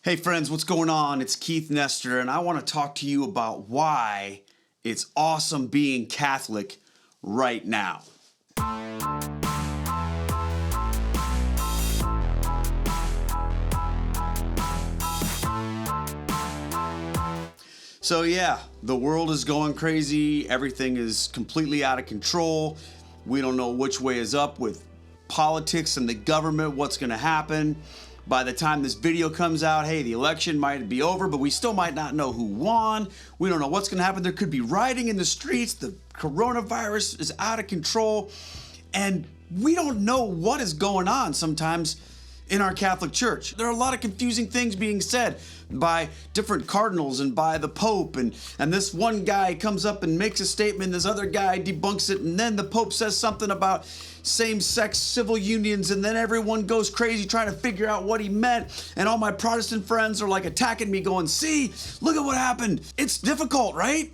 Hey friends, what's going on? It's Keith Nestor, and I want to talk to you about why it's awesome being Catholic right now. So yeah, the world is going crazy. Everything is completely out of control. We don't know which way is up with politics and the government, what's going to happen. By the time this video comes out, hey, the election might be over, but we still might not know who won. We don't know what's going to happen. There could be rioting in the streets. The coronavirus is out of control. And we don't know what is going on sometimes in our Catholic Church. There are a lot of confusing things being said by different cardinals and by the Pope. And this one guy comes up and makes a statement, this other guy debunks it, and then the Pope says something about same-sex civil unions, and then everyone goes crazy trying to figure out what he meant. And all my Protestant friends are like attacking me going, see, look at what happened. It's difficult, right?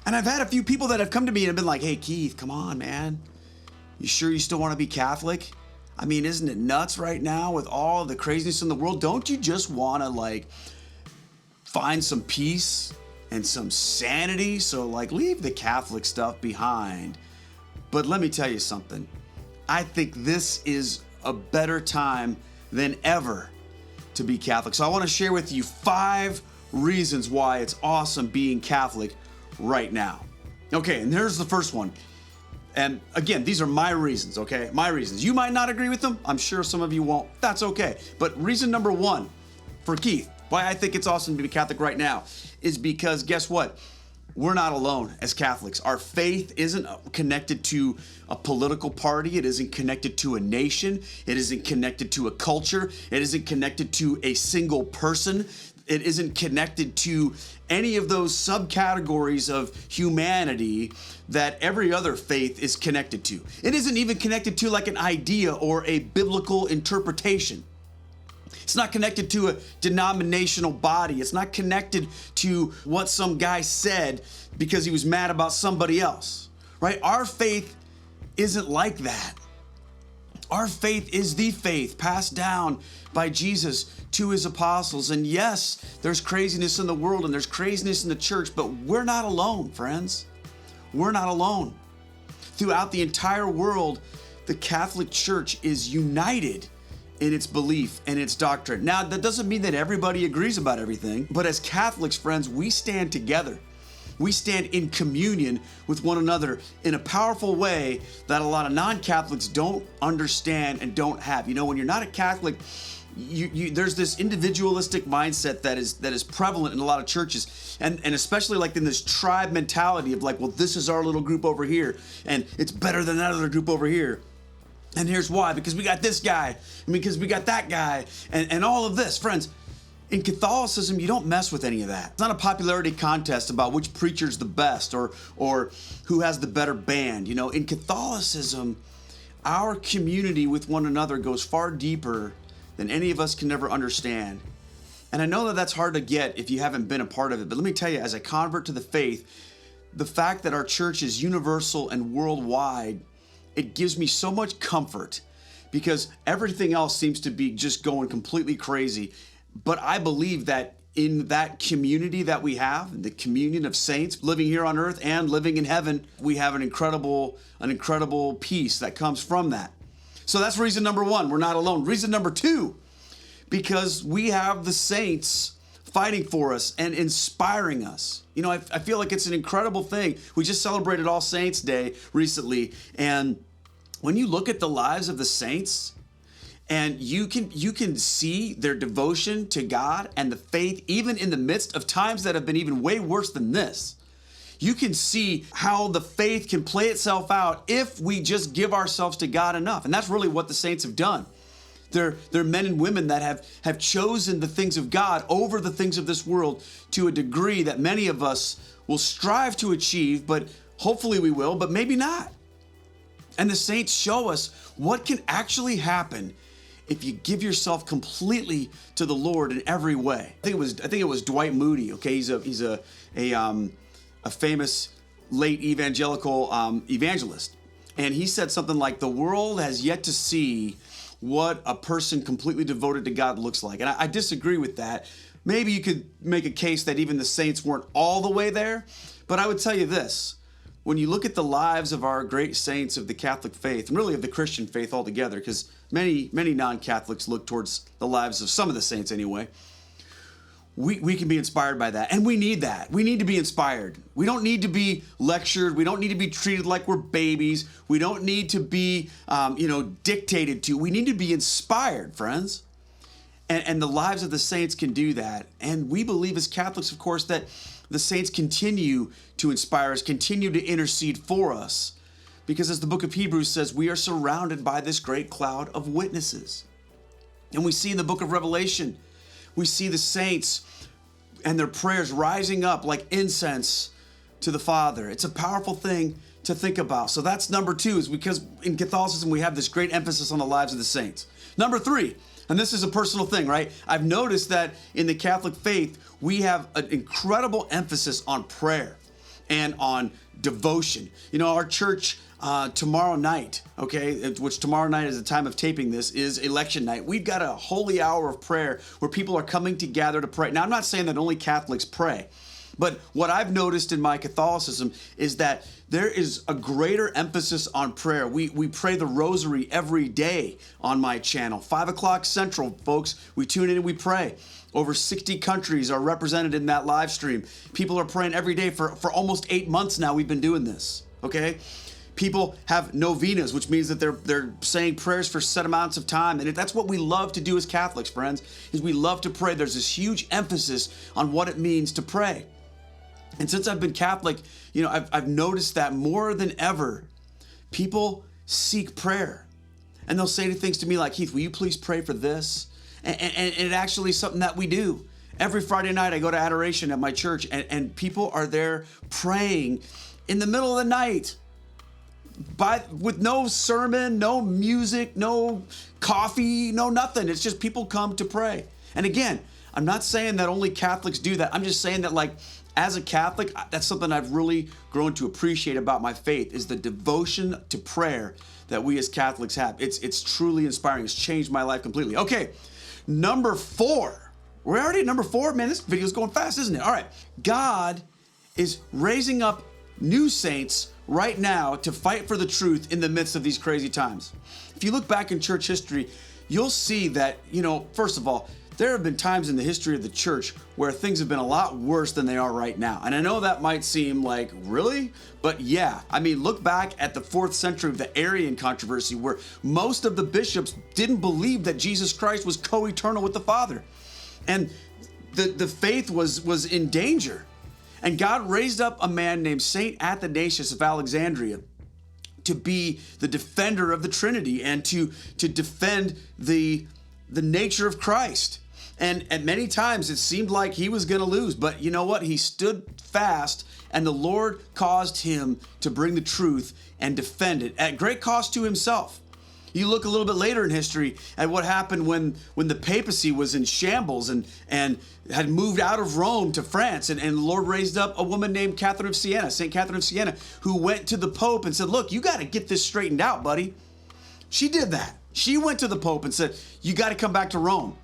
And I've had a few people that have come to me and have been like, hey, Keith, come on, man. You sure you still want to be Catholic? I mean, isn't it nuts right now with all the craziness in the world? Don't you just want to find some peace and some sanity? So leave the Catholic stuff behind. But let me tell you something. I think this is a better time than ever to be Catholic. So I want to share with you 5 reasons why it's awesome being Catholic right now. Okay, and here's the first one. And again, these are my reasons, okay? My reasons. You might not agree with them. I'm sure some of you won't. That's okay. But reason number 1 for Keith, why I think it's awesome to be Catholic right now, is because guess what? We're not alone as Catholics. Our faith isn't connected to a political party. It isn't connected to a nation. It isn't connected to a culture. It isn't connected to a single person. It isn't connected to any of those subcategories of humanity that every other faith is connected to. It isn't even connected to an idea or a biblical interpretation. It's not connected to a denominational body. It's not connected to what some guy said because he was mad about somebody else, right? Our faith isn't like that. Our faith is the faith passed down by Jesus to his apostles. And yes, there's craziness in the world and there's craziness in the church, but we're not alone, friends. We're not alone. Throughout the entire world, the Catholic Church is united in its belief and its doctrine. Now, that doesn't mean that everybody agrees about everything, but as Catholics, friends, we stand together. We stand in communion with one another in a powerful way that a lot of non-Catholics don't understand and don't have. You know, when you're not a Catholic, there's this individualistic mindset that is prevalent in a lot of churches, and especially in this tribe mentality of well, this is our little group over here, and it's better than that other group over here. And here's why, because we got this guy, and because we got that guy, and all of this. Friends, in Catholicism, you don't mess with any of that. It's not a popularity contest about which preacher's the best or who has the better band. You know, in Catholicism, our community with one another goes far deeper than any of us can ever understand. And I know that that's hard to get if you haven't been a part of it, but let me tell you, as a convert to the faith, the fact that our church is universal and worldwide, it gives me so much comfort because everything else seems to be just going completely crazy. But I believe that in that community that we have, the communion of saints living here on earth and living in heaven, we have an incredible peace that comes from that. So that's reason number 1, we're not alone. Reason number 2, because we have the saints fighting for us and inspiring us. You know, I feel like it's an incredible thing. We just celebrated All Saints Day recently, and when you look at the lives of the saints, and you can see their devotion to God and the faith, even in the midst of times that have been even way worse than this. You can see how the faith can play itself out if we just give ourselves to God enough. And that's really what the saints have done. They're men and women that have chosen the things of God over the things of this world to a degree that many of us will strive to achieve, but hopefully we will, but maybe not. And the saints show us what can actually happen if you give yourself completely to the Lord in every way. I think it was Dwight Moody. Okay, he's a famous late evangelical evangelist, and he said something like, "The world has yet to see what a person completely devoted to God looks like. And I disagree with that. Maybe you could make a case that even the saints weren't all the way there, but I would tell you this. When you look at the lives of our great saints of the Catholic faith, and really of the Christian faith altogether, because many non-Catholics look towards the lives of some of the saints anyway, we can be inspired by that. And we need that. We need to be inspired. We don't need to be lectured. We don't need to be treated like we're babies. We don't need to be, dictated to. We need to be inspired, friends. And the lives of the saints can do that. And we believe as Catholics, of course, that the saints continue to inspire us, continue to intercede for us. Because as the book of Hebrews says, we are surrounded by this great cloud of witnesses. And we see in the book of Revelation, we see the saints and their prayers rising up like incense to the Father. It's a powerful thing to think about. So that's number 2, is because in Catholicism, we have this great emphasis on the lives of the saints. Number 3, and this is a personal thing, right? I've noticed that in the Catholic faith, we have an incredible emphasis on prayer and on devotion. You know, our church tomorrow night, okay, which tomorrow night is the time of taping this, is election night. We've got a holy hour of prayer where people are coming together to pray. Now, I'm not saying that only Catholics pray, but what I've noticed in my Catholicism is that there is a greater emphasis on prayer. We pray the rosary every day on my channel. 5 o'clock Central, folks. We tune in and we pray. Over 60 countries are represented in that live stream. People are praying every day for almost 8 months now. We've been doing this, okay? People have novenas, which means that they're saying prayers for set amounts of time. And that's what we love to do as Catholics, friends, is we love to pray. There's this huge emphasis on what it means to pray. And since I've been Catholic, you know, I've noticed that more than ever, people seek prayer. And they'll say things to me like, Heath, will you please pray for this? And it actually is something that we do. Every Friday night I go to adoration at my church, and people are there praying in the middle of the night with no sermon, no music, no coffee, no nothing. It's just people come to pray. And again, I'm not saying that only Catholics do that. I'm just saying that, like, as a Catholic, that's something I've really grown to appreciate about my faith, is the devotion to prayer that we as Catholics have. It's truly inspiring. It's changed my life completely. Okay, number 4. We're already at number 4? Man, this video's going fast, isn't it? All right. God is raising up new saints right now to fight for the truth in the midst of these crazy times. If you look back in church history, you'll see that, you know, first of all, there have been times in the history of the church where things have been a lot worse than they are right now. And I know that might seem like, really? But yeah, I mean, look back at the 4th century of the Arian controversy, where most of the bishops didn't believe that Jesus Christ was co-eternal with the Father. And the faith was in danger. And God raised up a man named Saint Athanasius of Alexandria to be the defender of the Trinity and to defend the nature of Christ. And at many times it seemed like he was going to lose, but you know what? He stood fast, and the Lord caused him to bring the truth and defend it at great cost to himself. You look a little bit later in history at what happened when the papacy was in shambles and had moved out of Rome to France, and the Lord raised up a woman named Catherine of Siena, St. Catherine of Siena, who went to the Pope and said, look, you got to get this straightened out, buddy. She did that. She went to the Pope and said, you got to come back to Rome.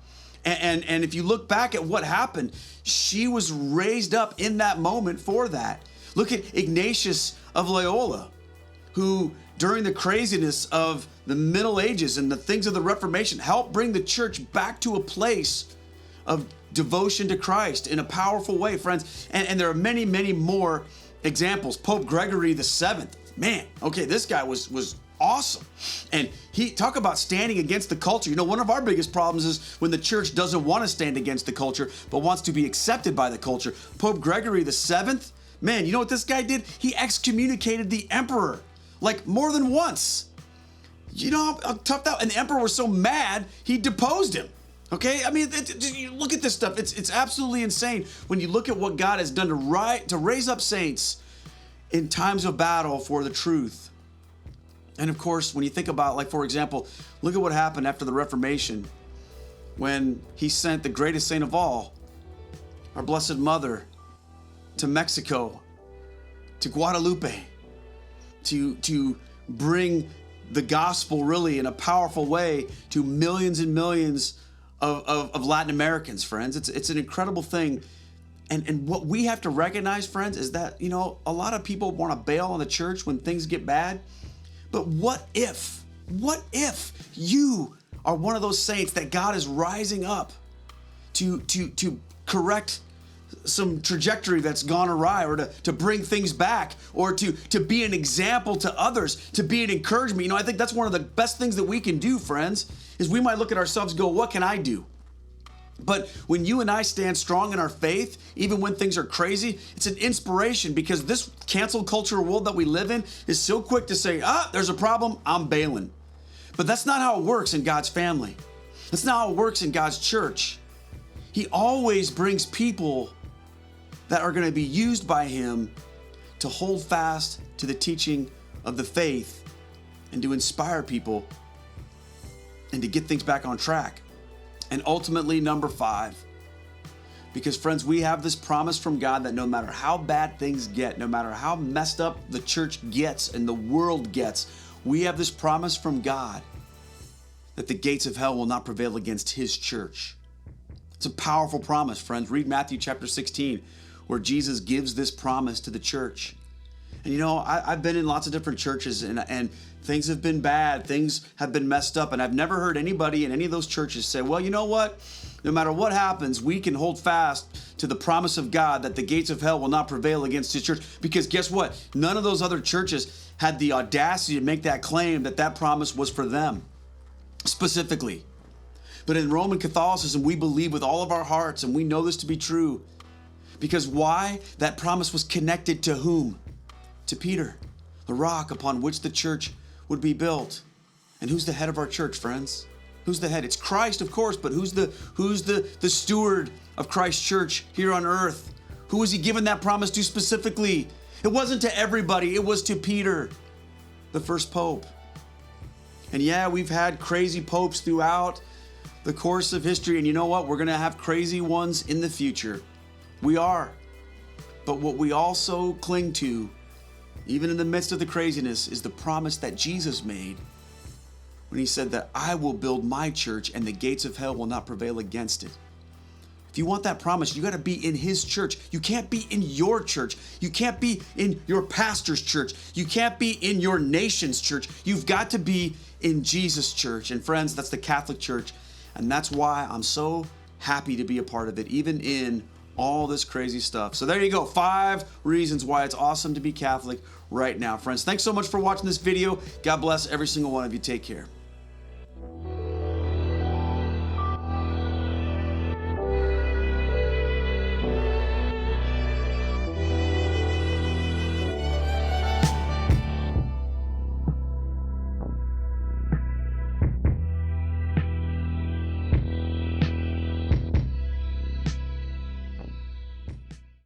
And if you look back at what happened, she was raised up in that moment for that. Look at Ignatius of Loyola, who during the craziness of the Middle Ages and the things of the Reformation helped bring the church back to a place of devotion to Christ in a powerful way, friends. And there are many, many more examples. Pope Gregory the Seventh, man, okay, this guy was awesome. And he talk about standing against the culture. You know, one of our biggest problems is when the church doesn't want to stand against the culture, but wants to be accepted by the culture. Pope Gregory the Seventh, man, you know what this guy did? He excommunicated the emperor, like, more than once. You know how tough that, and the emperor was so mad, he deposed him. Okay, I mean, you look at this stuff. It's absolutely insane when you look at what God has done to raise up saints in times of battle for the truth. And of course, when you think about, like, for example, look at what happened after the Reformation when he sent the greatest saint of all, our Blessed Mother, to Mexico, to Guadalupe, to bring the gospel really in a powerful way to millions and millions of Latin Americans, friends. It's an incredible thing. And what we have to recognize, friends, is that, you know, a lot of people want to bail on the church when things get bad. But what if you are one of those saints that God is rising up to correct some trajectory that's gone awry, or to bring things back, or to be an example to others, to be an encouragement? You know, I think that's one of the best things that we can do, friends, is we might look at ourselves and go, what can I do? But when you and I stand strong in our faith, even when things are crazy, it's an inspiration, because this cancel culture world that we live in is so quick to say, there's a problem, I'm bailing. But that's not how it works in God's family. That's not how it works in God's church. He always brings people that are going to be used by him to hold fast to the teaching of the faith and to inspire people and to get things back on track. And ultimately, number 5, because friends, we have this promise from God that no matter how bad things get, no matter how messed up the church gets and the world gets, we have this promise from God that the gates of hell will not prevail against his church. It's a powerful promise, friends. Read Matthew chapter 16, where Jesus gives this promise to the church. And you know, I've been in lots of different churches, and things have been bad, things have been messed up, and I've never heard anybody in any of those churches say, well, you know what? No matter what happens, we can hold fast to the promise of God that the gates of hell will not prevail against his church. Because guess what? None of those other churches had the audacity to make that claim that that promise was for them specifically. But in Roman Catholicism, we believe with all of our hearts, and we know this to be true. Because why? That promise was connected to whom? To Peter, the rock upon which the church would be built. And who's the head of our church, friends? Who's the head? It's Christ, of course, but who's the steward of Christ's church here on earth? Who was he given that promise to specifically? It wasn't to everybody, it was to Peter, the first pope. And yeah, we've had crazy popes throughout the course of history, and you know what? We're going to have crazy ones in the future. We are. But what we also cling to, even in the midst of the craziness, is the promise that Jesus made when he said that I will build my church and the gates of hell will not prevail against it. If you want that promise, you got to be in his church. You can't be in your church. You can't be in your pastor's church. You can't be in your nation's church. You've got to be in Jesus' church. And friends, that's the Catholic Church. And that's why I'm so happy to be a part of it, even in all this crazy stuff. So there you go, 5 reasons why it's awesome to be Catholic right now. Friends, thanks so much for watching this video. God bless every single one of you. Take care.